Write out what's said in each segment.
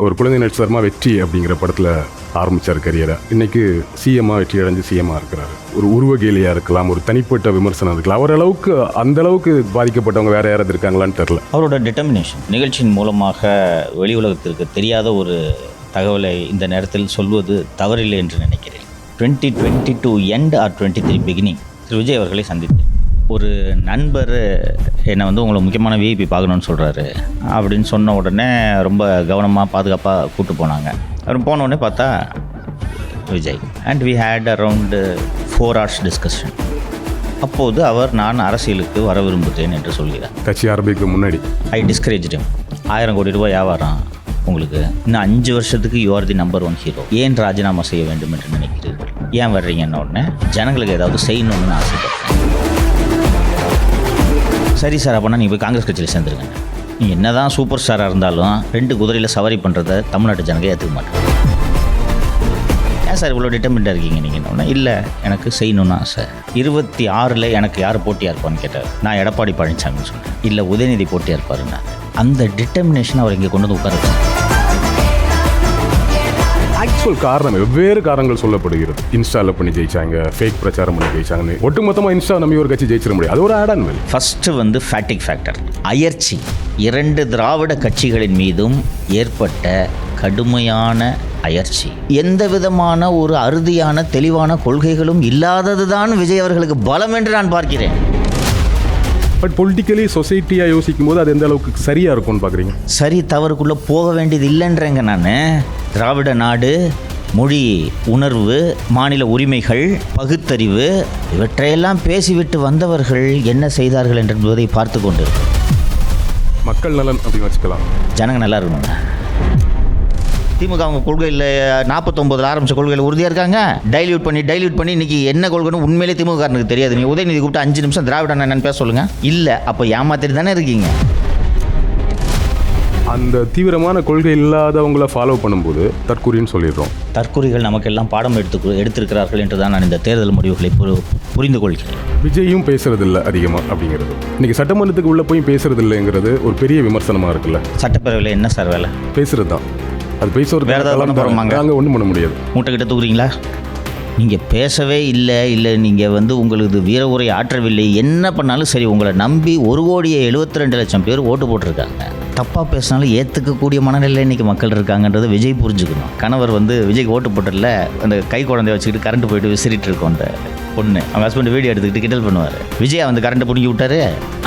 ஒரு குழந்தை நட்சத்திரமா வெற்றி அப்படிங்கிற படத்தில் ஆரம்பித்தார் கரியரை. இன்றைக்கி சிஎம்மாக வெற்றி அடைஞ்சு சிஎம்மாக இருக்கிறாரு. ஒரு உருவகேலியாக இருக்கலாம், ஒரு தனிப்பட்ட விமர்சனம் இருக்கலாம். அவர் அளவுக்கு அந்த அளவுக்கு பாதிக்கப்பட்டவங்க வேறு யாராவது இருக்காங்களான்னு தெரில. அவரோட டிட்டர்மினேஷன் நிகழ்ச்சியின் மூலமாக வெளி உலகத்திற்கு தெரியாத ஒரு தகவலை இந்த நேரத்தில் சொல்வது தவறில்லை என்று நினைக்கிறேன். 2022 எண்ட் ஆர் 23 பிகினிங் திரு விஜய் அவர்களை சந்தித்தேன். ஒரு நண்பர் என்னை வந்து உங்களை முக்கியமான விஐபி பார்க்கணுன்னு சொல்கிறாரு அப்படின்னு சொன்ன உடனே ரொம்ப கவனமாக பாதுகாப்பாக கூப்பிட்டு போனாங்க. அவர் போன உடனே பார்த்தா Vijay and we had around 4 hours discussion. அப்போது அவர் நான் அரசியலுக்கு வர விரும்புகிறேன் என்று சொல்கிறார். கட்சி ஆரம்பிக்க முன்னாடி ஐ டிஸ்கரேஜ்டும் 1000 கோடி ரூபாய் வியாபாரம் உங்களுக்கு, இன்னும் 5 வருஷத்துக்கு you are the number 1 hero, ஏன் ராஜினாமா செய்ய வேண்டும் என்று நினைக்கிறீர்கள், ஏன் வர்றீங்கன்னு உடனே ஜனங்களுக்கு ஏதாவது செய்யணும்னு ஆசைப்பட்டேன். சரி சார், அப்போனா நீங்கள் போய் காங்கிரஸ் கட்சியில் சேர்ந்துருங்க. நீங்கள் என்ன தான் சூப்பர் ஸ்டாராக இருந்தாலும் 2 குதிரையில் சவாரி பண்ணுறத தமிழ்நாட்டு ஜனங்க ஏற்றுக்க மாட்டாங்க. ஏன் சார் இவ்வளோ டிட்டர்மெண்ட்டாக இருக்கீங்க நீங்கள்? இல்லை, எனக்கு செய்யணும்னா சார் 26 எனக்கு யார் போட்டியாக இருப்பான்னு கேட்டார். நான் எடப்பாடி பழனிசாமின்னு சொன்னேன். இல்லை, உதயநிதி போட்டியாக இருப்பாருன்னா. அந்த டிட்டர்மினேஷன் அவர் இங்கே கொண்டு வந்து உட்கார வச்சார். ஆக்சுவல் காரணம் வெவ்வேறு காரணங்கள் சொல்லப்படுகிறது. இன்ஸ்டாவில் பண்ணி ஜெயிச்சாங்க, ஃபேக் பிரச்சாரம் பண்ணி ஜெயிச்சாங்கன்னு. ஒட்டுமொத்தமாக இன்ஸ்டா நம்பி ஒரு கட்சி ஜெயிச்சிட முடியாது. அது ஒரு ஆட் ஆன் வேல். ஃபஸ்ட்டு வந்து ஃபேட்டிக் ஃபேக்டர், அயற்சி. 2 திராவிட கட்சிகளின் மீதும் ஏற்பட்ட கடுமையான அயற்சி. எந்த விதமான ஒரு அறுதியான தெளிவான கொள்கைகளும் இல்லாதது தான் விஜய் அவர்களுக்கு பலம் என்று நான் பார்க்கிறேன். பட் பொலிட்டிக்கலி சொசைட்டியாக யோசிக்கும் போது அது எந்த அளவுக்கு சரியாக இருக்கும்னு பார்க்குறீங்க? சரி தவறுக்குள்ளே போக வேண்டியது இல்லைன்றேங்க நான். திராவிட நாடு, மொழி உணர்வு, மாநில உரிமைகள், பகுத்தறிவு இவற்றையெல்லாம் பேசிவிட்டு வந்தவர்கள் என்ன செய்தார்கள் என்பதை பார்த்து கொண்டு மக்கள் நலன் அப்படின்னு வச்சுக்கலாம். ஜனங்க நல்லா இருக்கணுங்க. திமுக அவங்க கொள்கையில் 49 ஆரம்பித்த கொள்கையில் உறுதியாக இருக்காங்க. டைல்யூட் பண்ணி இன்றைக்கி என்ன கொள்கைன்னு உண்மையிலே திமுகனுக்கு தெரியாது. நீங்கள் உதயநிதி கூப்பிட்டு 5 நிமிஷம் திராவிட என்னன்னு பேச சொல்லுங்கள். இல்லை, அப்போ ஏமாத்திட்டு தானே இருக்கீங்க. அந்த தீவிரமான கொள்கை இல்லாதவங்களை ஃபாலோ பண்ணும்போது தற்கொலைன்னு சொல்லிடுறோம். தற்கொலைகள் நமக்கெல்லாம் பாடம் எடுத்திருக்கிறார்கள் என்று தான் நான் இந்த தேர்தல் முடிவுகளை புரிந்து கொள்கிறேன். விஜயும் பேசுறதில்லை அதிகமாக அப்படிங்கிறது. இன்றைக்கி சட்டமன்றத்துக்கு உள்ளே போய் பேசுறதில்லைங்கிறது ஒரு பெரிய விமர்சனமாக இருக்குல்ல. சட்டப்பேரவையில் என்ன சார் வேலை? பேசுறது தான். அது பேசுறது வேறு ஏதாவது பண்ண போகிறோமாங்க? அங்கே ஒன்றும் பண்ண முடியாது. மூட்டை கிட்ட தூக்குறீங்களா? நீங்கள் பேசவே இல்லை நீங்கள் வந்து உங்களுக்கு வீர உரை ஆற்றவில்லை, என்ன பண்ணாலும் சரி உங்களை நம்பி 1,72,00,000 பேர் ஓட்டு போட்டிருக்காங்க. தப்பாக பேசினாலும் ஏற்றுக்கக்கூடிய மனநிலையில் இன்றைக்கி மக்கள் இருக்காங்கன்றதை விஜய் புரிஞ்சுக்கணும். கணவர் வந்து விஜய்க்கு ஓட்டு போட்டதில் அந்த கை குழந்தைய வச்சுக்கிட்டு கரண்ட் போயிட்டு விசிறிட்டு இருக்கோம் அந்த பொண்ணு. அவங்க ஹஸ்பண்ட் வீடியோ எடுத்துக்கிட்டு கிண்டல் பண்ணுவார். விஜய் வந்து கரண்ட்டை பிடிங்கி விட்டாரு.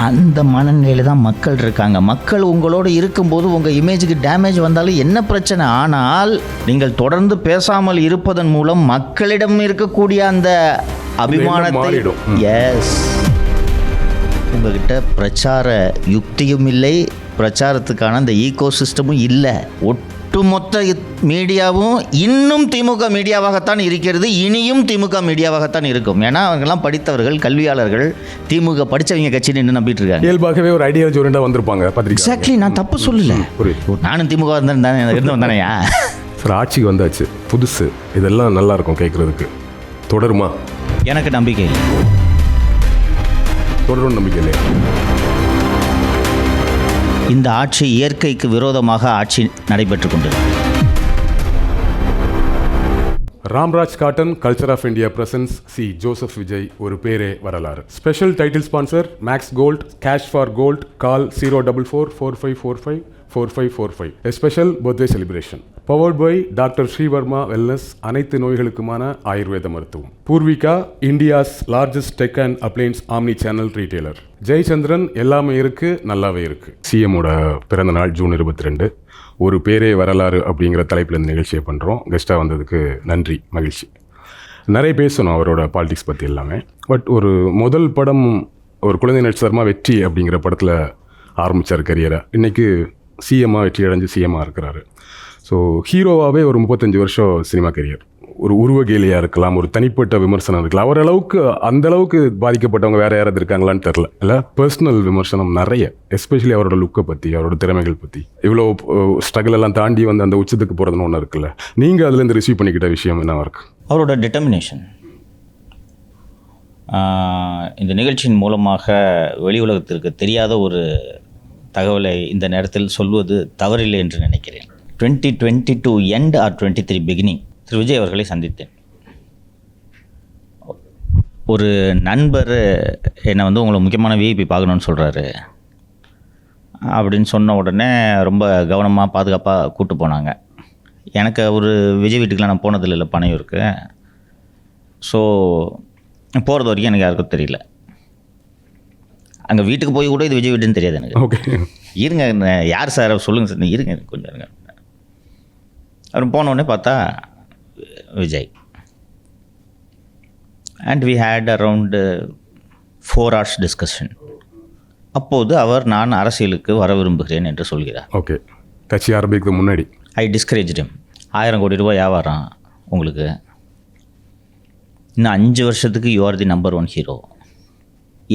அந்த மனநிலையில் தான் மக்கள் இருக்காங்க. மக்கள் உங்களோடு இருக்கும்போது உங்கள் இமேஜுக்கு டேமேஜ் வந்தாலும் என்ன பிரச்சனை? ஆனால் நீங்கள் தொடர்ந்து பேசாமல் இருப்பதன் மூலம் மக்களிடம் இருக்கக்கூடிய அந்த அபிமானத்தை உங்ககிட்ட பிரச்சார யுக்தியும் இல்லை, பிரச்சாரத்துக்கான அந்த ஈகோ சிஸ்டமும் இல்லை. ஒட்டுமொத்த மீடியாவும் இன்னும் திமுக மீடியாவாகத்தான் இருக்கிறது, இனியும் திமுக மீடியாவாகத்தான் இருக்கும். ஏன்னா அவங்கெல்லாம் படித்தவர்கள், கல்வியாளர்கள், திமுக படித்தவங்க கட்சின்னு என்ன நம்பிட்டு இருக்காங்க. இயல்பாகவே ஒரு ஐடியாலஜி ஓரியண்டா வந்திருப்பாங்க. எக்ஸாக்ட்லி, நான் தப்பு சொல்லல. நானும் திமுக இருந்தவன் தானேயா. சார், ஆட்சிக்கு வந்தாச்சு, புதுசு, இதெல்லாம் நல்லா இருக்கும் கேட்குறதுக்கு. தொடருமா? எனக்கு நம்பிக்கை இல்லை. தொடரும் நம்பிக்கை இல்லையா? இந்த ஆட்சி இயற்கைக்கு விரோதமாக ஆட்சி நடைபெற்று கொண்டது. Ramraj cotton culture of India presents C Joseph Vijay ஒரு பேரே வரலாறு. Special title sponsor Max Gold, cash for gold, call 04445454545. A special birthday celebration. Powered by doctor Sreevarma Wellness, அனைத்து நோய்களுக்குமான ஆயுர்வேத மருத்துவம். Poorvika, India's largest tech and appliances omni channel retailer. Jayachandran, எல்லாமே இருக்கு, நல்லாவே இருக்கு. சிஎம்மோட பிறந்த நாள் ஜூன் 22. ஒரு பேரே வரலாறு அப்படிங்கிற தலைப்பில் இந்த நிகழ்ச்சியை பண்ணுறோம். கெஸ்ட்டாக வந்ததுக்கு நன்றி, மகிழ்ச்சி. நிறைய பேசணும் அவரோட பாலிடிக்ஸ் பற்றி எல்லாமே. பட் ஒரு முதல் படம் ஒரு குழந்தை நட்சத்திரமா வெற்றி அப்படிங்கிற படத்தில் ஆரம்பித்தார் கரியரை. இன்றைக்கி சிஎம்மாக வெற்றி அடைஞ்சு சிஎம்மாக இருக்கிறாரு. ஸோ ஹீரோவாகவே ஒரு 35 வருஷம் சினிமா கரியர். ஒரு உருவகேலியாக இருக்கலாம், ஒரு தனிப்பட்ட விமர்சனம் இருக்கலாம். அவர் அளவுக்கு அந்த அளவுக்கு பாதிக்கப்பட்டவங்க வேறு யாராவது இருக்காங்களான்னு தெரில. இல்லை, பர்சனல் விமர்சனம் நிறைய, எஸ்பெஷலி அவரோட லுக்கை பற்றி, அவரோட திறமைகள் பற்றி. இவ்வளோ ஸ்ட்ரகிள் எல்லாம் தாண்டி வந்து அந்த உச்சத்துக்கு போகிறதுன்னு ஒன்று இருக்குல்ல. நீங்கள் அதுலேருந்து ரிசீவ் பண்ணிக்கிட்ட விஷயம் என்னவா இருக்குது? அவரோட டிட்டர்மினேஷன். இந்த நிகழ்ச்சியின் மூலமாக வெளி உலகத்திற்கு தெரியாத ஒரு தகவலை இந்த நேரத்தில் சொல்வது தவறில்லை என்று நினைக்கிறேன். 2022 எண்ட் ஆர் 23 பிகினிங் திரு விஜய் அவர்களை சந்தித்தேன். ஒரு நண்பர் என்னை வந்து உங்களை முக்கியமான விஐபி பார்க்கணுன்னு சொல்கிறாரு அப்படின்னு சொன்ன உடனே ரொம்ப கவனமாக பாதுகாப்பாக கூப்பிட்டு போனாங்க. எனக்கு ஒரு விஜய் வீட்டுக்கெலாம் நான் போனதில்லை, பணையும் இருக்குது. ஸோ போகிறது வரைக்கும் எனக்கு யாருக்கும் தெரியல. அங்கே வீட்டுக்கு போய் கூட இது விஜய் வீட்டுன்னு தெரியாது எனக்கு. ஓகே, இருங்க யார் சார் சொல்லுங்கள் சார், இருங்க கொஞ்சம் இருங்க. அவர் போனோடனே பார்த்தா Vijay. And we had around 4 hours discussion. அப்போது அவர் நான் அரசியலுக்கு வர விரும்புகிறேன் என்று சொல்கிறார். ஓகே, கட்சி ஆரம்பிக்கிறது முன்னாடி. ஐ டிஸ்கரேஜ்டு. 1000 கோடி ரூபாய் வியாபாரம் உங்களுக்கு, இன்னும் 5 வருஷத்துக்கு you are the number 1 hero.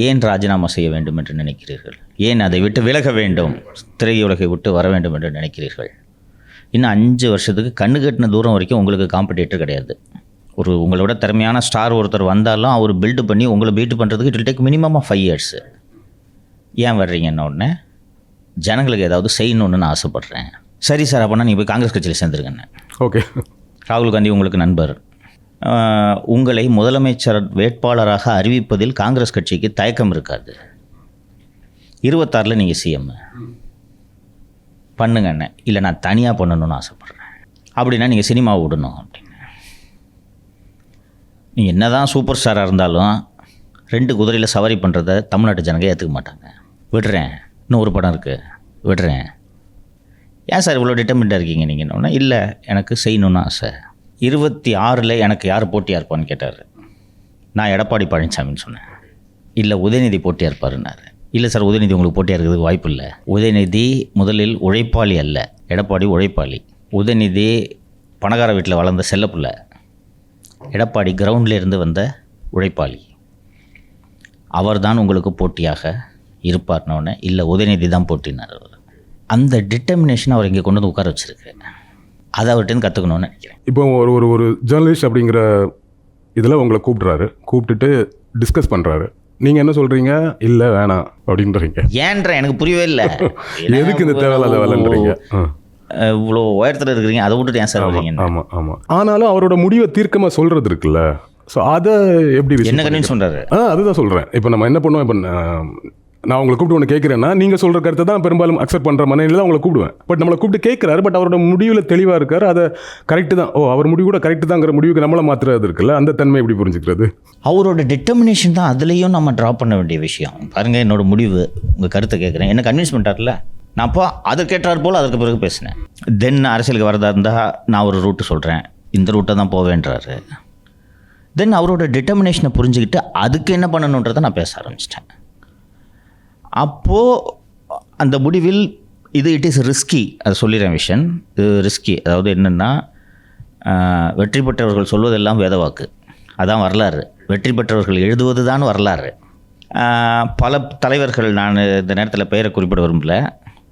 ஏன் ராஜினாமா செய்ய வேண்டும் என்று நினைக்கிறீர்கள்? ஏன் அதை விட்டு விலக வேண்டும், திரையுலகை விட்டு வர வேண்டும் என்று நினைக்கிறீர்கள்? இன்னும் 5 வருஷத்துக்கு கண்ணு கட்டின தூரம் வரைக்கும் உங்களுக்கு காம்படிட்டர் கிடையாது. ஒரு உங்களை விட திறமையான ஸ்டார் ஒருத்தர் வந்தாலும் அவர் பில்டு பண்ணி உங்களை பீட் பண்ணுறதுக்கு it will take minimum of 5 years. ஏன் வர்றீங்கன்ன உடனே ஜனங்களுக்கு ஏதாவது செய்யணுன்னு நான் ஆசைப்பட்றேன். சரி சார், அப்போனா நீங்கள் போய் காங்கிரஸ் கட்சியில் சேர்ந்துருங்கண்ணே. ஓகே, ராகுல் காந்தி உங்களுக்கு நண்பர். உங்களை முதலமைச்சர் வேட்பாளராக அறிவிப்பதில் காங்கிரஸ் கட்சிக்கு தயக்கம் இருக்காது. 26 நீங்கள் சிஎம் பண்ணுங்கண்ணே. இல்லை நான் தனியாக பண்ணணும்னு ஆசைப்பட்றேன். அப்படின்னா நீங்கள் சினிமா விடணும் அப்படின்னு. நீங்கள் என்ன தான் சூப்பர் ஸ்டாராக இருந்தாலும் 2 குதிரையில் சவாரி பண்ணுறத தமிழ்நாட்டு ஜனங்க ஏற்றுக்க மாட்டாங்க. விடுறேன், இன்னும் ஒரு படம் இருக்குது, விடுறேன். ஏன் சார் இவ்வளோ டிட்டர்மெண்ட்டாக இருக்கீங்க நீங்கள்? இல்லை, எனக்கு செய்யணுன்னு ஆசை. 26 எனக்கு யார் போட்டியாக இருப்பான்னு கேட்டார். நான் எடப்பாடி பழனிசாமின்னு சொன்னேன். இல்லை உதயநிதி போட்டியாக இருப்பாருன்னாரு. இல்லை சார், உதயநிதி உங்களுக்கு போட்டியாக இருக்கிறதுக்கு வாய்ப்பு இல்லை. உதயநிதி முதலில் உழைப்பாளி அல்ல, எடப்பாடி உழைப்பாளி. உதயநிதி பணக்கார வீட்டில் வளர்ந்த செல்லப்பிள்ளை, எடப்பாடி கிரவுண்டில் இருந்து வந்த உழைப்பாளி. அவர் தான் உங்களுக்கு போட்டியாக இருப்பார்னோடனே இல்லை உதயநிதி தான் போட்டினார். அந்த டிட்டர்மினேஷன் அவர் இங்கே கொண்டு வந்து உட்கார வச்சுருக்கு. அதை அவர்கிட்ட கற்றுக்கணும்னு நினைக்கிறேன். இப்போ ஒரு ஜேர்னலிஸ்ட் அப்படிங்கிற இதில் உங்களை கூப்பிட்டுட்டு டிஸ்கஸ் பண்ணுறாரு. நீங்கள் என்ன சொல்கிறீங்க? இல்லை வேணாம் அப்படின்றீங்க. ஏன்ற எனக்கு புரியவே இல்லை. எதுக்கு இந்த தேவையில்லாத வேலைன்றீங்க? இவ்வளோ உயரத்தில் இருக்கிறீங்க, அதை விட்டுட்டு ஏன் சார் வரீங்க? ஆமாம் ஆமாம். ஆனாலும் அவரோட முடிவை தீர்க்கமாக சொல்கிறது இருக்குல்ல. ஸோ அதை எப்படி என்ன கன்வின்ஸ் பண்ணுறாரு? அதுதான் சொல்கிறேன். இப்போ நம்ம என்ன பண்ணுவோம், இப்போ நான் உங்களை கூப்பிட்டு ஒன்று கேட்குறேன்னா நீங்கள் சொல்கிற கருத்தை தான் பெரும்பாலும் அக்செப்ட் பண்ணுற மனநிலையில் தான் உங்களை கூப்பிடுவேன். பட் நம்மளை கூப்பிட்டு கேட்குறாரு, பட் அவரோட முடிவில் தெளிவாக இருக்கார். அதை கரெக்டு தான், அவர் முடிவு கூட கரெக்டு தாங்கிற முடிவுக்கு நம்மளை மாற்றுறது இருக்குல்ல. அந்த தன்மை எப்படி புரிஞ்சுக்கிறது? அவரோட டிட்டர்மினேஷன் தான் அதுலேயும் நம்ம ட்ரா பண்ண வேண்டிய விஷயம். பாருங்கள், என்னோட முடிவு, உங்கள் கருத்தை கேட்குறேன், என்ன கன்வின்ஸ் பண்ணிட்டார்ல. நான் அப்போ அதை கேட்டார் போல் அதற்கு பிறகு பேசினேன். தென் அரசியலுக்கு வரதா இருந்தால் நான் ஒரு ரூட்டு சொல்கிறேன், இந்த ரூட்டை தான் போவேன்றாரு. தென் அவரோட டிட்டர்மினேஷனை புரிஞ்சுக்கிட்டு அதுக்கு என்ன பண்ணணுன்றதை நான் பேச ஆரம்பிச்சிட்டேன். அப்போது அந்த முடிவில் இட் இஸ் ரிஸ்கி. அதை சொல்லிடுறேன் விஷயம். இது ரிஸ்கி. அதாவது என்னென்னா, வெற்றி பெற்றவர்கள் சொல்வதெல்லாம் வேதவாக்கு, அதான் வரலாறு. வெற்றி பெற்றவர்கள் எழுதுவது தான் வரலாறு. பல தலைவர்கள், நான் இந்த நேரத்தில் பெயரை குறிப்பிட விரும்பல,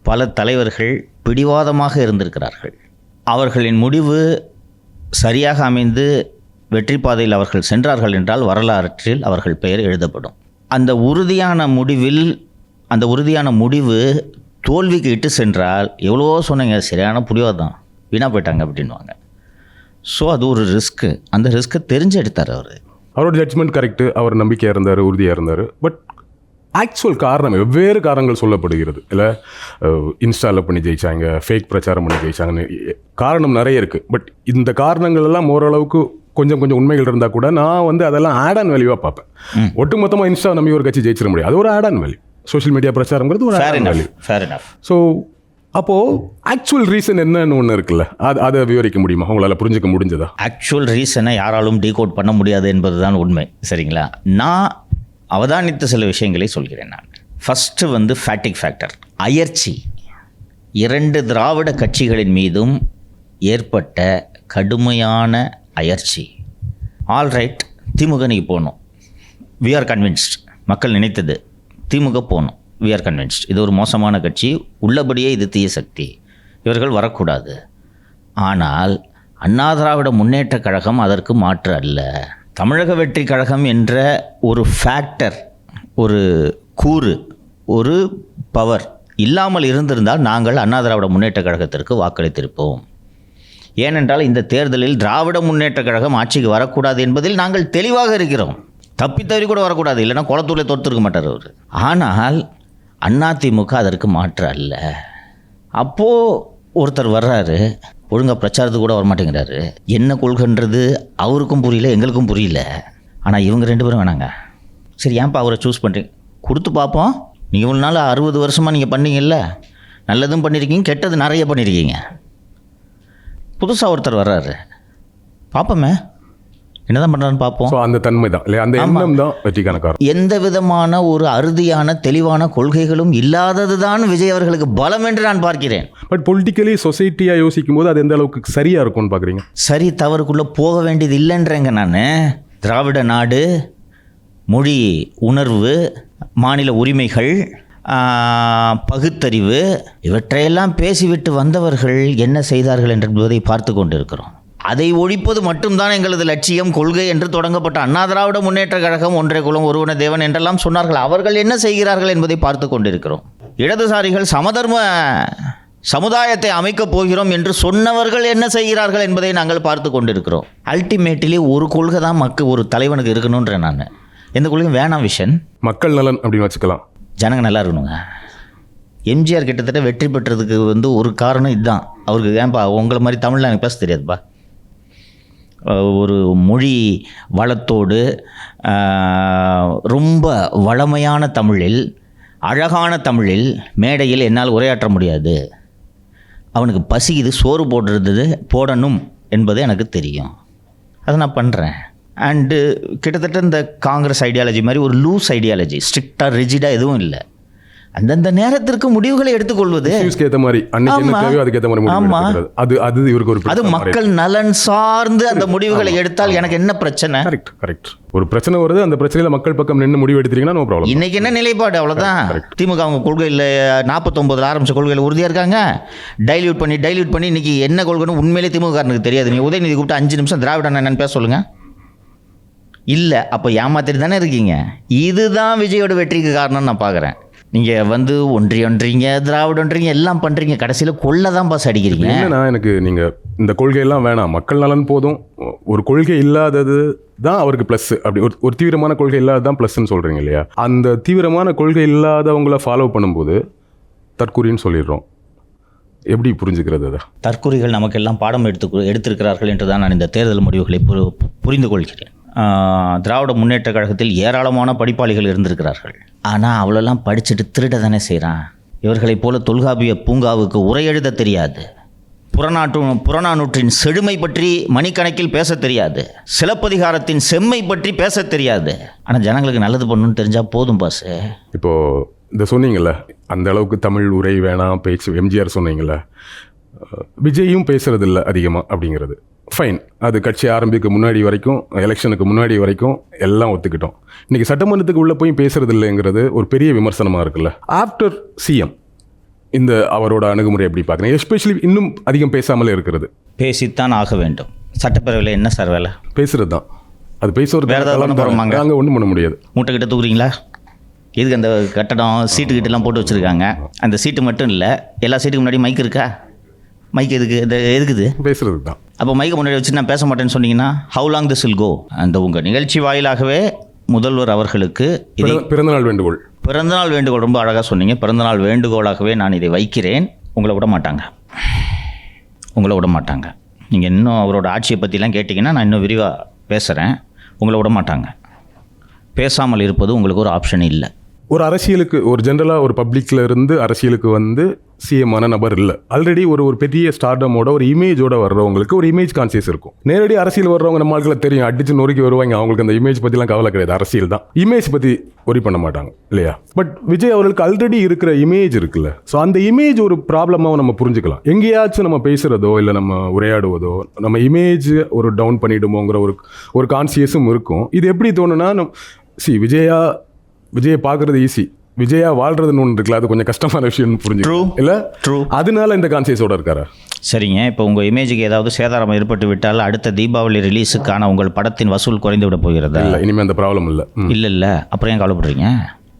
பல தலைவர்கள் பிடிவாதமாக இருந்திருக்கிறார்கள். அவர்களின் முடிவு சரியாக அமைந்து வெற்றி பாதையில் அவர்கள் சென்றார்கள் என்றால் வரலாற்றில் அவர்கள் பெயர் எழுதப்படும். அந்த உறுதியான முடிவு தோல்விக்கு இட்டு சென்றால் எவ்வளவோ சொன்னீங்க, சரியான புரியாதான், வீணாக போயிட்டாங்க அப்படின்வாங்க. ஸோ அது ஒரு ரிஸ்க்கு. அந்த ரிஸ்க்கை தெரிஞ்சு எடுத்தார் அவர். அவரோட ஜட்ஜ்மெண்ட் கரெக்டு, அவர் நம்பிக்கையாக இருந்தார், உறுதியாக இருந்தார். பட் ஆக்சுவல் காரணம் வெவ்வேறு காரணங்கள் சொல்லப்படுகிறது. இல்லை இன்ஸ்டாவில் பண்ணி ஜெயிச்சாங்க, ஃபேக் பிரச்சாரம் பண்ணி ஜெயிச்சாங்கன்னு காரணம் நிறைய இருக்குது. பட் இந்த காரணங்கள் எல்லாம் ஓரளவுக்கு கொஞ்சம் உண்மைகள் இருந்தால் கூட நான் அதெல்லாம் ஆட் ஆன் வேல்யூவாக பார்ப்பேன். ஒட்டுமொத்தமாக இன்ஸ்டா நம்பி ஒரு கட்சி ஜெயிச்சிட முடியாது. அது ஒரு add on value. Social media பிரச்சாரங்கிறது ஒரு add on value. Fair enough. So அப்போது ஆக்சுவல் ரீசன் என்னன்னு ஒன்று இருக்குல்ல, அதை விவரிக்க முடியுமா? உங்களால் புரிஞ்சுக்க முடிஞ்சதா? ஆக்சுவல் ரீசனை யாராலும் டீகோட் பண்ண முடியாது என்பது தான் உண்மை. சரிங்களா? நான் அவதானித்த சில விஷயங்களை சொல்கிறேன். நான் ஃபஸ்ட்டு ஃபேட்டிக் ஃபேக்டர், அயற்சி. 2 திராவிட கட்சிகளின் மீதும் ஏற்பட்ட கடுமையான அயற்சி. ஆல்ரைட், திமுக நீ போகணும், வி ஆர் கன்வின்ஸ்ட். மக்கள் நினைத்தது திமுக போகணும், வி ஆர் கன்வின்ஸ்ட். இது ஒரு மோசமான கட்சி, உள்ளபடியே இது தீய சக்தி, இவர்கள் வரக்கூடாது. ஆனால் அண்ணா திராவிட முன்னேற்றக் கழகம் அதற்கு மாற்று அல்ல. தமிழக வெற்றி கழகம் என்ற ஒரு ஃபேக்டர், ஒரு கூறு, ஒரு பவர் இல்லாமல் இருந்திருந்தால் நாங்கள் அண்ணா திராவிட முன்னேற்றக் கழகத்திற்கு வாக்களித்திருப்போம். ஏனென்றால் இந்த தேர்தலில் திராவிட முன்னேற்றக் கழகம் ஆட்சிக்கு வரக்கூடாது என்பதில் நாங்கள் தெளிவாக இருக்கிறோம். தப்பித்தவறி கூட வரக்கூடாது, இல்லைன்னா குளத்தூரில் தோற்றுருக்க மாட்டார் அவர். ஆனால் அதிமுக அதற்கு மாற்று அல்ல. அப்போது ஒருத்தர் வர்றாரு, ஒழுங்காக பிரச்சாரத்துக்கு கூட வரமாட்டேங்கிறாரு. என்ன கொள்கைன்றது அவருக்கும் புரியல, எங்களுக்கும் புரியல. ஆனால் இவங்க 2 பேரும் வேணாங்க. சரி, ஏன்ப்பா அவரை சூஸ் பண்ணுறீங்க? கொடுத்து பார்ப்போம். நீங்கள் இவ்வளோ நாள் 60 வருஷமாக நீங்கள் பண்ணீங்கல்ல, நல்லதும் பண்ணியிருக்கீங்க, கெட்டது நிறைய பண்ணியிருக்கீங்க. புதுசாக ஒருத்தர் வர்றாரு, பார்ப்போமே என்ன தான் பண்ணுறான்னு பார்ப்போம். ஸோ அந்த தன்மை தான் இல்லையா, அந்த எண்ணம் தான் வெற்றிக்கான காரணம். எந்த விதமான ஒரு அறுதியான தெளிவான கொள்கைகளும் இல்லாதது தான் விஜய் அவர்களுக்கு பலம் என்று நான் பார்க்கிறேன். பட் பொலிட்டிக்கலி சொசைட்டியாக யோசிக்கும் போது அது எந்த அளவுக்கு சரியாக இருக்கும்னு பார்க்குறீங்க? சரி தவறுக்குள்ளே போக வேண்டியது இல்லைன்றேங்க நான். திராவிட நாடு, மொழி உணர்வு, மாநில உரிமைகள், பகுத்தறிவு, இவற்றையெல்லாம் பேசிவிட்டு வந்தவர்கள் என்ன செய்தார்கள் என்பதை பார்த்து கொண்டிருக்கிறோம். அதை ஒழிப்பது மட்டும்தான் எங்களது லட்சியம், கொள்கை என்று தொடங்கப்பட்ட அண்ணா திராவிட முன்னேற்றக் கழகம் ஒன்றே குலம் ஒருவன தேவன் என்றெல்லாம் சொன்னார்கள். அவர்கள் என்ன செய்கிறார்கள் என்பதை பார்த்து கொண்டிருக்கிறோம். இடதுசாரிகள் சமதர்ம சமுதாயத்தை அமைக்கப் போகிறோம் என்று சொன்னவர்கள் என்ன செய்கிறார்கள் என்பதை நாங்கள் பார்த்து கொண்டிருக்கிறோம். அல்டிமேட்லி ஒரு கொள்கை தான் ஒரு தலைவனுக்கு இருக்கணுன்றேன் நான். எந்த கொள்கையும் வேணாம். விஷன் மக்கள் நலன் அப்படின்னு வச்சுக்கலாம். ஜனங்க நல்லா இருக்கணுங்க. எம்ஜிஆர் கிட்டத்தட்ட வெற்றி பெற்றதுக்கு ஒரு காரணம் இதுதான். அவருக்கு ஏன்பா உங்களை மாதிரி தமிழில் எனக்கு பேச தெரியாதுப்பா, ஒரு மொழி வளத்தோடு ரொம்ப வளமையான தமிழில், அழகான தமிழில் மேடையில் என்னால் உரையாற்ற முடியாது. அவனுக்கு பசிக்குது, சோறு போடணும் என்பது எனக்கு தெரியும். அதை நான் பண்ணுறேன். அண்டு கிட்டத்தட்ட இந்த காங்கிரஸ் ஐடியாலஜி மாதிரி ஒரு லூஸ் ஐடியாலஜி, ஸ்ட்ரிக்டாக ரிஜிடாக எதுவும் இல்லை. அந்தந்த நேரத்திற்கு முடிவுகளை எடுத்துக்கொள்வது. அது மக்கள் நலன் சார்ந்து அந்த முடிவுகளை எடுத்தால் எனக்கு என்ன பிரச்சனை? ஒரு பிரச்சனை வருது, அந்த பிரச்சனையில மக்கள் பக்கம் நின்று முடிவு எடுத்தீங்கன்னா நோ ப்ராப்ளம். இன்னைக்கு என்ன நிலைப்பாடு? அவ்வளோதான். திமுக அவங்க கொள்கையில் 49 ஆரம்பிச்ச கொள்கையில் உறுதியாக இருக்காங்க. டைல்யூட் பண்ணி இன்னைக்கு என்ன கொள்கைன்னு உண்மையிலே திமுகனுக்கு தெரியாது. நீ உதயநிதி கூப்பிட்டு 5 நிமிஷம் திராவிட என்னன்னு பேச சொல்லுங்க. இல்லை, அப்போ ஏமாத்திட்டு தானே இருக்கீங்க. இதுதான் விஜயோட வெற்றிக்கு காரணம்னு நான் பார்க்குறேன். நீங்கள் ஒன்றீங்க, திராவிடன்றீங்க, எல்லாம் பண்ணுறீங்க, கடைசியில் கொள்ள தான் பாஸ் அடிக்கிறீங்க. என்னன்னா எனக்கு நீங்கள் இந்த கொள்கையெல்லாம் வேணாம், மக்கள் நலன் போதும், ஒரு கொள்கை இல்லாதது தான் அவருக்கு ப்ளஸ், அப்படி ஒரு தீவிரமான கொள்கை இல்லாதது தான் ப்ளஸ்ன்னு சொல்கிறீங்க இல்லையா? அந்த தீவிரமான கொள்கை இல்லாதவங்கள ஃபாலோ பண்ணும்போது தற்கூறின்னு சொல்லிடுறோம். எப்படி புரிஞ்சுக்கிறது அதை? தற்கூறிகள் நமக்கெல்லாம் பாடம் எடுத்திருக்கிறார்கள் என்று தான் நான் இந்த தேர்தல் முடிவுகளை புரிந்து கொள்கிறேன். திராவிட முன்னேற்ற கழகத்தில் ஏராளமான படிப்பாளிகள் இருந்திருக்கிறார்கள். ஆனால் அவ்வளோலாம் படிச்சுட்டு திருட தானே செய்கிறான். இவர்களைப் போல தொல்காப்பிய பூங்காவுக்கு உரை எழுத தெரியாது, புறநானூற்றின் செழுமை பற்றி மணிக்கணக்கில் பேச தெரியாது, சிலப்பதிகாரத்தின் செம்மை பற்றி பேச தெரியாது. ஆனால் ஜனங்களுக்கு நல்லது பண்ணணும்னு தெரிஞ்சால் போதும் பாஸ். இப்போது இந்த சொன்னீங்கள்ல, அந்த அளவுக்கு தமிழ் உரை வேணாம் பேச்சு, எம்ஜிஆர் சொன்னீங்கள்ல, விஜயும் பேசுறதில்ல அதிகமாக அப்படிங்கிறது ஃபைன். அது கட்சி ஆரம்பிக்க முன்னாடி வரைக்கும், எலெக்ஷனுக்கு முன்னாடி வரைக்கும் எல்லாம் ஒத்துக்கிட்டோம். இன்றைக்கி சட்டமன்றத்துக்கு உள்ளே போய் பேசுறது இல்லைங்கிறது ஒரு பெரிய விமர்சனமாக இருக்குல்ல. ஆஃப்டர் சிஎம் இந்த அவரோட அணுகுமுறை எப்படி பார்க்குறேன்? எஸ்பெஷலி இன்னும் அதிகம் பேசாமலே இருக்கிறது. பேசித்தான் ஆக வேண்டும். சட்டப்பேரவையில் என்ன சார் வேலை? பேசுகிறது தான். அது பேசுறது வேறு ஏதாவது அங்கே ஒன்றும் பண்ண முடியாது. மூட்டை கிட்ட தூக்குறீங்களா? எதுக்கு அந்த கட்டடம் சீட்டு கிட்டலாம் போட்டு வச்சுருக்காங்க? அந்த சீட்டு மட்டும் இல்லை, எல்லா சீட்டுக்கு முன்னாடி மைக் இருக்கா? மைக் எதுக்குது? பேசுறது தான். அப்போ மைக்கை முன்னாடி வச்சு நான் பேச மாட்டேன்னு சொன்னீங்கன்னா how long this will go? அந்த உங்கள் நிகழ்ச்சி வாயிலாகவே முதல்வர் அவர்களுக்கு பிறந்தநாள் வேண்டுகோள் ரொம்ப அழகாக சொன்னீங்க. பிறந்தநாள் வேண்டுகோளாகவே நான் இதை வைக்கிறேன். உங்களை விட மாட்டாங்க. நீங்கள் இன்னும் அவரோட ஆட்சியை பற்றிலாம் கேட்டிங்கன்னா நான் இன்னும் விரிவாக பேசுகிறேன். உங்களை விட மாட்டாங்க. பேசாமல் இருப்பது உங்களுக்கு ஒரு ஆப்ஷன் இல்லை. ஒரு அரசியலுக்கு, ஒரு ஜென்ரலாக ஒரு பப்ளிக்கில் இருந்து அரசியலுக்கு சிஎம்மான நபர் இல்லை. ஆல்ரெடி ஒரு பெரிய ஸ்டார்டமோட ஒரு இமேஜோட வர்றவங்களுக்கு ஒரு இமேஜ் கான்சியஸ் இருக்கும். நேரடி அரசியல் வர்றவங்க நம்மளுக்கு தெரியும், அடிச்சு நொறுக்கி வருவாங்க. அவங்களுக்கு அந்த இமேஜ் பற்றிலாம் கவலை கிடையாது. அரசியல் தான், இமேஜ் பற்றி ஒரி பண்ண மாட்டாங்க இல்லையா? பட் விஜய் அவர்களுக்கு ஆல்ரெடி இருக்கிற இமேஜ் இருக்குல்ல. ஸோ அந்த இமேஜ் ஒரு ப்ராப்ளமாக நம்ம புரிஞ்சுக்கலாம். எங்கேயாச்சும் நம்ம பேசுகிறதோ இல்லை நம்ம உரையாடுவதோ நம்ம இமேஜ் ஒரு டவுன் பண்ணிவிடுமோங்கிற ஒரு கான்சியஸும் இருக்கும். இது எப்படி தோணுன்னா, விஜயை பார்க்குறது ஈஸி, விஜயா வாழ்றதுன்னு ஒன்று இருக்குல்ல, அது கொஞ்சம் கஷ்டமான விஷயம்னு புரிஞ்சுக்கணும் இல்லை? அதனால இந்த கான்சியஸோட இருக்காரா? சரிங்க. இப்போ உங்கள் இமேஜுக்கு ஏதாவது சேதாரம் ஏற்பட்டு விட்டால் அடுத்த தீபாவளி ரிலீஸுக்கான உங்கள் படத்தின் வசூல் குறைந்து விட போகிறதா? இல்லை, இனிமேல் அந்த ப்ராப்ளம் இல்லை. இல்லை, அப்புறம் ஏன் கவலைப்படுறீங்க?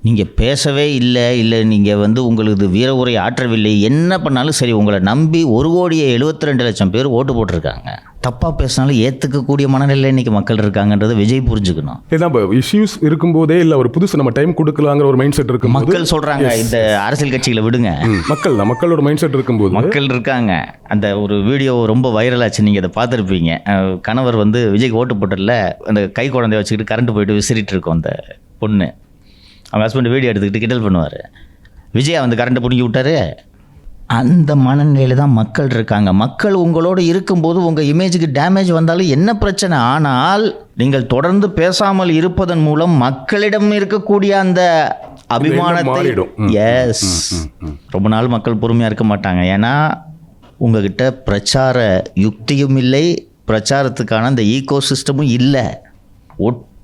நீங்கள் பேசவே இல்லை நீங்கள் வந்து உங்களுக்கு வீர உரை ஆற்றவில்லை, என்ன பண்ணாலும் சரி உங்களை நம்பி 1,72,00,000 பேர் ஓட்டு போட்டிருக்காங்க. தப்பாக பேசினாலும் ஏற்றுக்கக்கூடிய மனநிலையில் இன்றைக்கி மக்கள் இருக்காங்கன்றதை விஜய் புரிஞ்சுக்கணும். இதான் இப்போ இஷ்யூஸ் இருக்கும்போதே இல்லை ஒரு புதுசு நம்ம டைம் கொடுக்கலாங்கிற ஒரு மைண்ட் செட் இருக்கும். மக்கள் சொல்கிறாங்க இந்த அரசியல் கட்சிகளை விடுங்க, மக்களோட மைண்ட் செட் இருக்கும்போது மக்கள் இருக்காங்க. அந்த ஒரு வீடியோ ரொம்ப வைரலாச்சு, நீங்கள் அதை பார்த்துருப்பீங்க. கணவர் வந்து விஜய்க்கு ஓட்டு போட்டதில் அந்த கை குழந்தைய வச்சுக்கிட்டு கரண்ட் போயிட்டு விசிறிட்டு இருக்கோம் அந்த பொண்ணு. அவங்க ஹஸ்பண்ட் வீடியோ எடுத்துக்கிட்டு கிண்டல் பண்ணுவார். விஜய் வந்து கரண்ட்டை பிடிங்கி விட்டார். அந்த மனநிலையில் தான் மக்கள் இருக்காங்க. மக்கள் உங்களோடு இருக்கும்போது உங்கள் இமேஜுக்கு டேமேஜ் வந்தாலும் என்ன பிரச்சனை? ஆனால் நீங்கள் தொடர்ந்து பேசாமல் இருப்பதன் மூலம் மக்களிடம் இருக்கக்கூடிய அந்த அபிமானத்தை ரொம்ப நாள் மக்கள் பொறுமையாக இருக்க மாட்டாங்க. ஏன்னா உங்ககிட்ட பிரச்சார யுக்தியும் இல்லை, பிரச்சாரத்துக்கான அந்த ஈகோ சிஸ்டமும் இல்லை.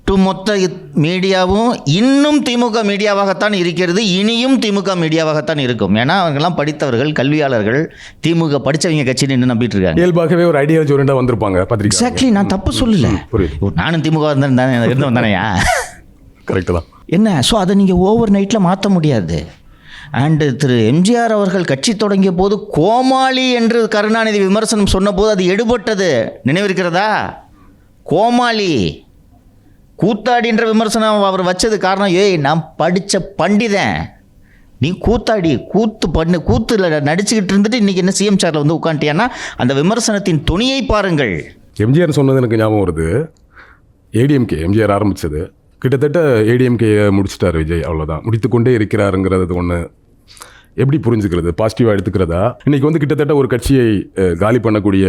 ஒட்டுமொத்த மீடியாவும் இன்னும் திமுக மீடியாவாகத்தான் இருக்கிறது, இனியும் திமுக மீடியாவாகத்தான் இருக்கும். ஏன்னா அவங்கெல்லாம் படித்தவர்கள், கல்வியாளர்கள், திமுக படித்தவங்க கட்சின்னு இன்னும் நம்பிட்டு இருக்காங்க. இயல்பாகவே ஒரு ஐடியாலஜி ஓரியண்டா வந்திருப்பாங்க. எக்ஸாக்ட்லி, நான் தப்பு சொல்லல. நானும் திமுக இருந்தவன் தானேயா? கரெக்டு தான். என்ன ஸோ அதை நீங்கள் ஓவர் நைட்டில் மாற்ற முடியாது. அண்டு திரு எம்ஜிஆர் அவர்கள் கட்சி தொடங்கிய போது கோமாளி என்று கருணாநிதி விமர்சனம் சொன்னபோது அது எடுபட்டது, நினைவிருக்கிறதா? கோமாளி கூத்தாடின்ற விமர்சனம் அவர் வச்சது காரணம், நான் படித்த பண்டிதன், நீ கூத்தாடி கூத்தில் நடிச்சுக்கிட்டு இருந்துட்டு இன்றைக்கி என்ன சிஎம் சாரில் வந்து உட்காந்துட்டியான்னா அந்த விமர்சனத்தின் துணியை பாருங்கள். எம்ஜிஆர் சொன்னது எனக்கு ஞாபகம் வருது. ஏடிஎம்கே எம்ஜிஆர் ஆரம்பித்தது கிட்டத்தட்ட ஏடிஎம்கே முடிச்சிட்டார் விஜய், அவ்வளோதான். முடித்து கொண்டே இருக்கிறாருங்கிறது ஒன்று எப்படி புரிஞ்சுக்கிறது? பாசிட்டிவாக எடுத்துக்கிறதா? இன்றைக்கி வந்து கிட்டத்தட்ட ஒரு கட்சியை காலி பண்ணக்கூடிய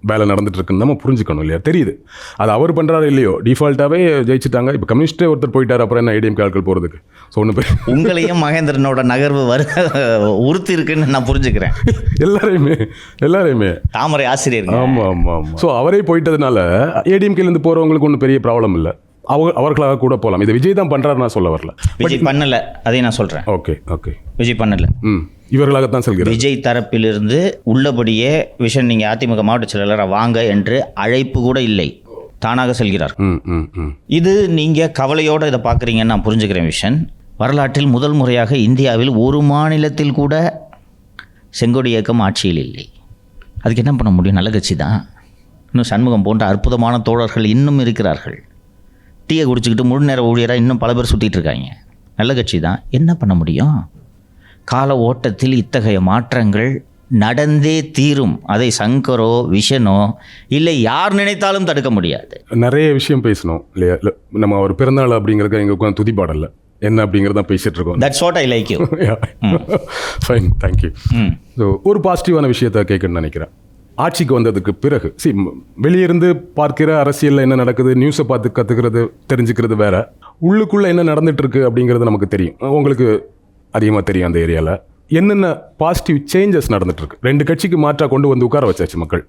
வேலை நடந்துட்டு இருக்குன்னு நம்ம புரிஞ்சுக்கணும் இல்லையா? தெரியுது அது அவர் பண்ணுறாரு இல்லையோ, டிஃபால்ட்டாகவே ஜெயிச்சுட்டாங்க. இப்போ கம்யூனிஸ்டே ஒருத்தர் போயிட்டார், அப்புறம் என்ன ஏடிஎம்கே ஆட்கள் போகிறதுக்கு? ஸோ ஒன்று போய் உங்களையும் மகேந்திரனோட நகர்வு உறுத்தி இருக்குன்னு நான் புரிஞ்சுக்கிறேன். எல்லாரையுமே தாமரை ஆசிரியர். ஆமாம். ஸோ அவரே போயிட்டதுனால ஏடிஎம்கேலேருந்து போகிறவங்களுக்கு ஒன்றும் பெரிய ப்ராப்ளம் இல்லை, அவர்களாக கூட போகலாம். இதை விஜய் தான் பண்ணுறாரு, நான் சொல்ல வரல. விஜய் பண்ணலை, அதையும் நான் சொல்கிறேன். ஓகே விஜய் பண்ணலை, இவர்களாகத்தான் சொல்கிறேன். விஜய் தரப்பிலிருந்து உள்ளபடியே விஷன் நீங்கள் அதிமுக மாவட்ட செயலாளராக வாங்க என்று அழைப்பு கூட இல்லை, தானாக செல்கிறார். இது நீங்கள் கவலையோடு இதை பார்க்குறீங்கன்னு நான் புரிஞ்சுக்கிறேன். விஷன் வரலாற்றில் முதல் முறையாக இந்தியாவில் ஒரு மாநிலத்தில் கூட செங்கோடி இயக்கம் ஆட்சியில் இல்லை. அதுக்கு என்ன பண்ண முடியும்? நல்ல கட்சி தான். இன்னும் சண்முகம் போன்ற அற்புதமான தோழர்கள் இன்னும் இருக்கிறார்கள். டீயை குடிச்சிக்கிட்டு முழு நேர ஊழியராக இன்னும் பல பேர் சுற்றிட்டு இருக்காங்க. நல்ல கட்சி தான். என்ன பண்ண முடியும்? கால ஓட்டத்தில் இத்தகைய மாற்றங்கள் நடந்தே தீரும். அதை சங்கரோ விஷனோ இல்லை யார் நினைத்தாலும் தடுக்க முடியாது. நிறைய விஷயம் பேசணும் இல்லையா? நம்ம அவர் பிறந்தநாள் அப்படிங்கிறத எங்கள் உட்காந்து துதிப்பாடல என்ன அப்படிங்கிறத பேசிகிட்டு இருக்கோம். That's what I like you. Fine, thank you. So ஒரு பாசிட்டிவான விஷயத்தை கேட்கணும்னு நினைக்கிறேன். ஆட்சிக்கு வந்ததுக்கு பிறகு வெளியிருந்து பார்க்கிற அரசியலில் என்ன நடக்குது, நியூஸை பார்த்து கற்றுக்கிறது தெரிஞ்சுக்கிறது வேற, உள்ளுக்குள்ளே என்ன நடந்துட்டு இருக்கு அப்படிங்கிறது நமக்கு தெரியும். உங்களுக்கு அதிகமாக தெரியும் அந்த ஏரியாவில் என்னென்ன பாசிட்டிவ் சேஞ்சஸ் நடந்துட்டுருக்கு. 2 கட்சிக்கு மாற்றாக கொண்டு வந்து உட்கார வச்சாச்சு மக்கள்.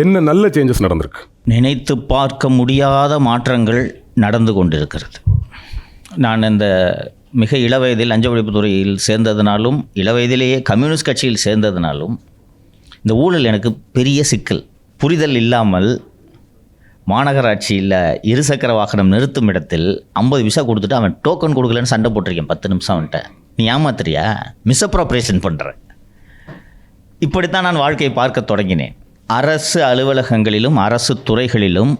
என்ன நல்ல சேஞ்சஸ் நடந்திருக்கு? நினைத்து பார்க்க முடியாத மாற்றங்கள் நடந்து கொண்டிருக்கிறது. நான் இந்த மிக இளவயதில் லஞ்ச ஒழிப்புத்துறையில் சேர்ந்ததுனாலும் இளவயதிலேயே கம்யூனிஸ்ட் கட்சியில் சேர்ந்ததுனாலும் இந்த ஊழல் எனக்கு பெரிய சிக்கல். புரிதல் இல்லாமல் மாநகராட்சியில் இருசக்கர வாகனம் நிறுத்தும் இடத்தில் 50 பைசா கொடுத்துட்டு அவன் டோக்கன் கொடுக்கலன்னு சண்டை போட்டிருக்கேன் 10 நிமிஷம். அவன்கிட்ட நீ ஏமாத்துறியா, மிஸ்அப்ரோப்ரியேஷன் பண்ணுற. இப்படித்தான் நான் வாழ்க்கையை பார்க்க தொடங்கினேன். அரசு அலுவலகங்களிலும் அரசு துறைகளிலும்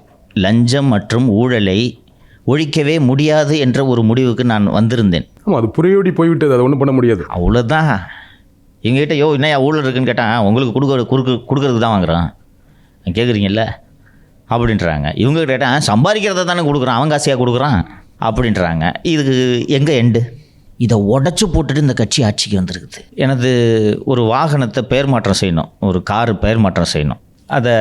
லஞ்சம் மற்றும் ஊழலை ஒழிக்கவே முடியாது என்ற ஒரு முடிவுக்கு நான் வந்திருந்தேன். அது புரியோடி போய்விட்டது, அதை ஒன்றும் பண்ண முடியாது, அவ்வளோதான். எங்ககிட்ட என்னையா ஊழல் இருக்குன்னு கேட்டால் உங்களுக்கு கொடுக்கறதுக்கு தான் வாங்குறான் கேட்குறீங்கல்ல அப்படின்றாங்க. இவங்க கேட்டால் சம்பாதிக்கிறத தானே கொடுக்குறான், அவங்க காசியாக கொடுக்குறான் அப்படின்றாங்க. இதுக்கு எங்கே எண்டு? இதை உடச்சி போட்டுட்டு இந்த கட்சி ஆட்சிக்கு வந்திருக்குது. எனது ஒரு வாகனத்தை பெயர் மாற்றம் செய்யணும், ஒரு காரு பெயர் மாற்றம் செய்யணும். அதை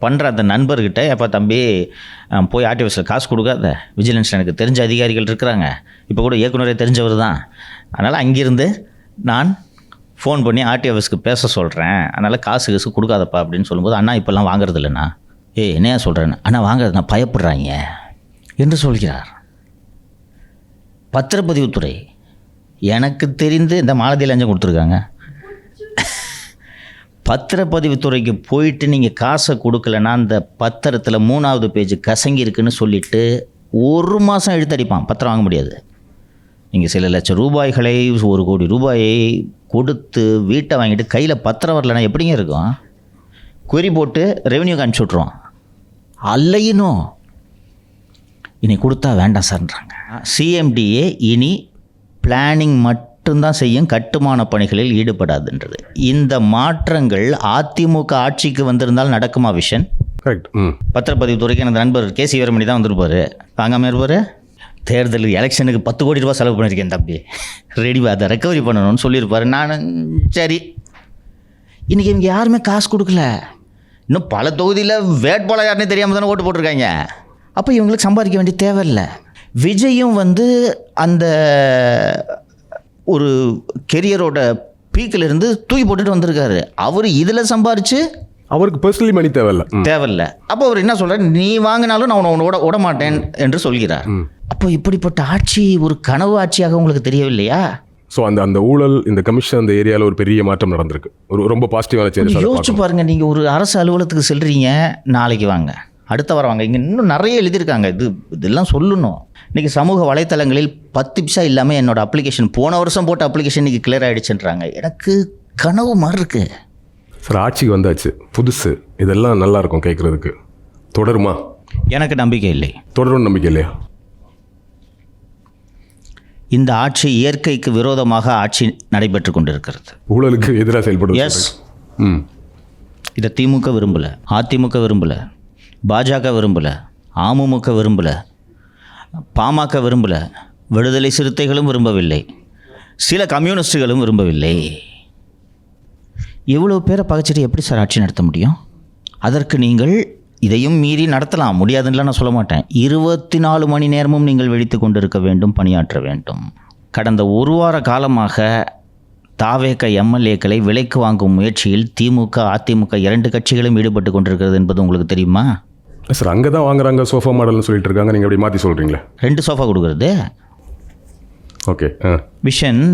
பண்ணுற அந்த நண்பர்கிட்ட, எப்போ தம்பி போய் ஆர்டி ஆஃபீஸில் காசு கொடுக்காத, விஜிலன்ஸில் எனக்கு தெரிஞ்ச அதிகாரிகள் இருக்கிறாங்க, இப்போ கூட இயக்குனரே தெரிஞ்சவர் தான், அதனால் அங்கேருந்து நான் ஃபோன் பண்ணி ஆர்டி ஆஃபீஸ்க்கு பேச சொல்கிறேன், அதனால் காசு கொடுக்காதப்பா அப்படின்னு சொல்லும்போது, அண்ணா இப்போல்லாம் வாங்குறது இல்லைண்ணா. என்னையா சொல்கிறேன்னு, அண்ணா வாங்குறது நான் பயப்படுறாங்க என்று சொல்கிறார். பத்திரப்பதிவுத்துறை எனக்கு தெரிந்து இந்த மாலதி லஞ்சம் கொடுத்துருக்காங்க. பத்திரப்பதிவுத்துறைக்கு போயிட்டு நீங்கள் காசை கொடுக்கலன்னா அந்த பத்திரத்தில் 3வது பேஜ் கசங்கி இருக்குன்னு சொல்லிவிட்டு 1 மாதம் இழுத்தடிப்பான், பத்திரம் வாங்க முடியாது. நீங்கள் சில லட்சம் ரூபாய்களை 1 கோடி ரூபாயை கொடுத்து வீட்டை வாங்கிட்டு கையில் பத்திரம் வரலன்னா எப்படிங்க இருக்கும்? query போட்டு ரெவென்யூக்கு அனுப்பிச்சி விட்ருவோம். அல்லையினும் இனி கொடுத்தா வேண்டாம் சார்ன்றாங்க. சிஎம்டிஏ இனி பிளானிங் மட்டும்தான் செய்யும், கட்டுமான பணிகளில் ஈடுபடாதுன்றது. இந்த மாற்றங்கள் அதிமுக ஆட்சிக்கு வந்திருந்தால் நடக்குமா விஷன்? கரெக்ட். பத்திரப்பதிவு துறைக்கு எனது நண்பர் கே சி வீரமணி தான் வந்திருப்பார். வாங்காமல் இருப்பார். தேர்தல் எலெக்ஷனுக்கு 10 கோடி ரூபா செலவு பண்ணியிருக்கேன் தம்பி, ரெடி அதை ரெக்கவரி பண்ணணும்னு சொல்லியிருப்பார். நான் சரி, இன்றைக்கி இவங்க யாருமே காசு கொடுக்கல. இன்னும் பல தொகுதியில் வேட்பாளர் யாருன்னே தெரியாமல் தானே ஓட்டு போட்டிருக்காங்க. அப்போ இவங்களுக்கு சம்பாதிக்க வேண்டிய தேவையில்லை. விஜயும் அந்த ஒரு கெரியரோட பீக்கிலிருந்து தூக்கி போட்டுட்டு வந்திருக்காரு. அவர் இதில் சம்பாரித்து அவருக்கு பர்சனலி மணி தேவையில்லை. அப்போ அவர் என்ன சொல்கிறார்? நீ வாங்கினாலும் நான் உன்னை விட மாட்டேன் என்று சொல்கிறார். அப்போ இப்படிப்பட்ட ஆட்சி ஒரு கனவு ஆட்சியாக உங்களுக்கு தெரியவில்லையா? ஸோ அந்த ஊழல், இந்த கமிஷன், அந்த ஏரியாவில் ஒரு பெரிய மாற்றம் நடந்திருக்கு. ரொம்ப பாசிட்டிவான சேஞ்ச். யோசிச்சு பாருங்க, நீங்கள் ஒரு அரசு அலுவலகத்துக்கு செல்றீங்க, நாளைக்கு வாங்க, அடுத்த வாரம் வாங்க, இங்கே இன்னும் நிறைய எழுதியிருக்காங்க. இதெல்லாம் சொல்லணும். இன்றைக்கி சமூக வலைத்தளங்களில் 10 பைசா இல்லாமல் என்னோடய அப்ளிகேஷன், போன வருஷம் போட்ட அப்ளிகேஷன் இன்றைக்கி கிளியர் ஆகிடுச்சுன்றாங்க. எனக்கு கனவு மாதிரி இருக்குது சார். ஆட்சிக்கு வந்தாச்சு, புதுசு, இதெல்லாம் நல்லா இருக்கும் கேட்குறதுக்கு. தொடருமா? எனக்கு நம்பிக்கை இல்லை. தொடரும் நம்பிக்கை இல்லையா? இந்த ஆட்சி இயற்கைக்கு விரோதமாக ஆட்சி நடைபெற்று கொண்டிருக்கிறது. ஊழலுக்கு எதிராக செயல்படுவது. எஸ். இதை திமுக விரும்பலை, அதிமுக விரும்பலை, பாஜக விரும்பலை, அமமுக விரும்பலை, பாமக விரும்பலை, விடுதலை சிறுத்தைகளும் விரும்பவில்லை, சில கம்யூனிஸ்டுகளும் விரும்பவில்லை. இவ்வளோ பேரை பகைச்சிட்டு எப்படி சார் ஆட்சி நடத்த முடியும்? அதற்கு நீங்கள் இதையும் மீறி நடத்தலாம், முடியாதுன்னு நான் சொல்ல மாட்டேன். 24 மணி நேரமும் நீங்கள் வெடித்து கொண்டிருக்க வேண்டும், பணியாற்ற வேண்டும். கடந்த 1 வார காலமாக தாவேக எம்எல்ஏக்களை விலைக்கு வாங்கும் முயற்சியில் திமுக, அதிமுக 2 கட்சிகளும் ஈடுபட்டு கொண்டிருக்கிறது என்பது உங்களுக்கு தெரியுமா? சார், அங்கே தான் வாங்குறாங்க சோஃபா மாடல்னு சொல்லிட்டு இருக்காங்க. நீங்கள் அப்படி மாற்றி சொல்கிறீங்களே. 2 சோஃபா கொடுக்குறது. ஓகே. விஷன்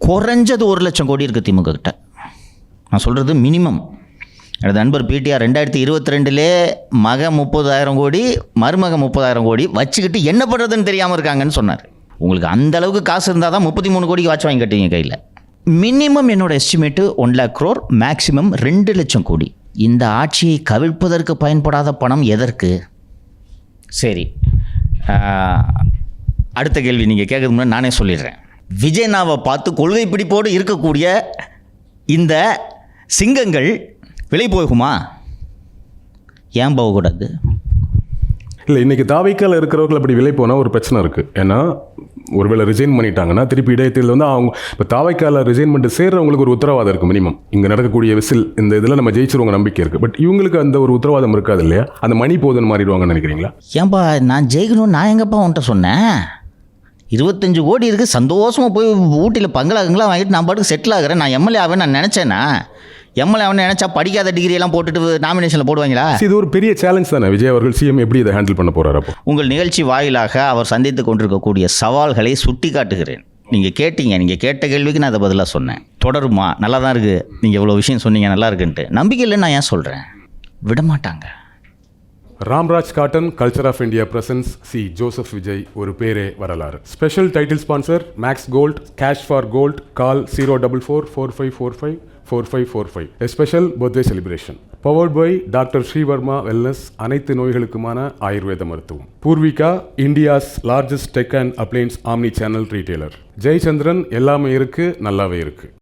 குறைஞ்சது 1 லட்சம் கோடி இருக்குது திமுக கிட்ட. நான் சொல்கிறது மினிமம். எனது நண்பர் பிடிஆர் 2022 மக 30,000 கோடி, மருமக 30,000 கோடி வச்சுக்கிட்டு என்ன பண்ணுறதுன்னு தெரியாமல் இருக்காங்கன்னு சொன்னார். உங்களுக்கு அந்த அளவுக்கு காசு இருந்தால் தான் 33 கோடிக்கு வாட்ச் வாங்கி கட்டுவீங்க கையில். மினிமம் என்னோடய எஸ்டிமேட்டு 1 lakh crore, மேக்ஸிமம் 2 லட்சம் கோடி. இந்த ஆட்சியை கவிழ்ப்பதற்கு பயன்படாத பணம் எதற்கு? சரி, அடுத்த கேள்வி நீங்கள் கேட்கறதுக்கு முன்னாடி நானே சொல்லிடுறேன். விஜய்னாவை பார்த்து கொள்கை பிடிப்போடு இருக்கக்கூடிய இந்த சிங்கங்கள் விலை போகுமா? ஏன் போகக்கூடாது? இல்லை, இன்றைக்கி தாவைக்கால் இருக்கிறவர்கள் அப்படி விலை போனால் ஒரு பிரச்சனை இருக்குது. ஏன்னா ஒருவேளை ரிசைன் பண்ணிட்டாங்கன்னா திருப்பி இடையத்தில் அவங்க இப்போ தாவைக்கால ரிசைன் பண்ணிட்டு சேர்றவங்களுக்கு ஒரு உத்தரவாதம் இருக்குது. மினிமம் இங்கே நடக்கக்கூடிய விசில் இந்த இதில் நம்ம ஜெயிச்சிருவங்க நம்பிக்கை இருக்குது. பட் இவங்களுக்கு அந்த ஒரு உத்தரவாதம் இருக்காது இல்லையா? அந்த மணி போதுன்னு மாறிடுவாங்கன்னு நினைக்கிறீங்களா? ஏன்பா நான் ஜெயிக்கணும், நான் எங்கப்பா உன்ட்ட சொன்னேன்? 25 கோடி இருக்குது, சந்தோஷமாக போய் ஊட்டியில் பங்களாகங்களாம் வாங்கிட்டு நான் பாட்டுக்கு செட்டில் ஆகிறேன். நான் எம்எல்ஏ ஆவேன் நான் நினச்சேன்னா? எம்எல்ஏ அவனை நினச்சா படிக்காத டிகிரியெல்லாம் போட்டுட்டு நாமினேஷனில் போடுவாங்களா? இது ஒரு பெரிய சேலஞ்ச் தானே. விஜய் அவர்கள் சிஎம் எப்படி இதை ஹேண்டில் பண்ண போகிறார்? அப்போ உங்கள் நிகழ்ச்சி வாயிலாக அவர் சந்தித்து கொண்டிருக்கக்கூடிய சவால்களை சுட்டி காட்டுகிறேன். நீங்கள் கேட்டீங்க, நீங்கள் கேட்ட கேள்விக்கு நான் அதை பதிலாக சொன்னேன். தொடருமா? நல்லா தான் இருக்குது, நீங்கள் இவ்வளோ விஷயம் சொன்னீங்க நல்லா இருக்குன்ட்டு. நம்பிக்கை இல்லைன்னு நான் ஏன் சொல்கிறேன்? விடமாட்டாங்க. Ramraj cotton, culture of India presents C Joseph Vijay, ஒரு பேரே வரலாறு. Special title sponsor Max Gold, cash for gold, call 04445454545. A special birthday celebration. Powered by doctor Sreevarma Wellness, அனைத்து நோய்களுக்குமான ஆயுர்வேத மருத்துவம். Poorvika, India's largest tech and appliances omni channel retailer. Jayachandran, எல்லாமே இருக்கு, நல்லாவே இருக்கு.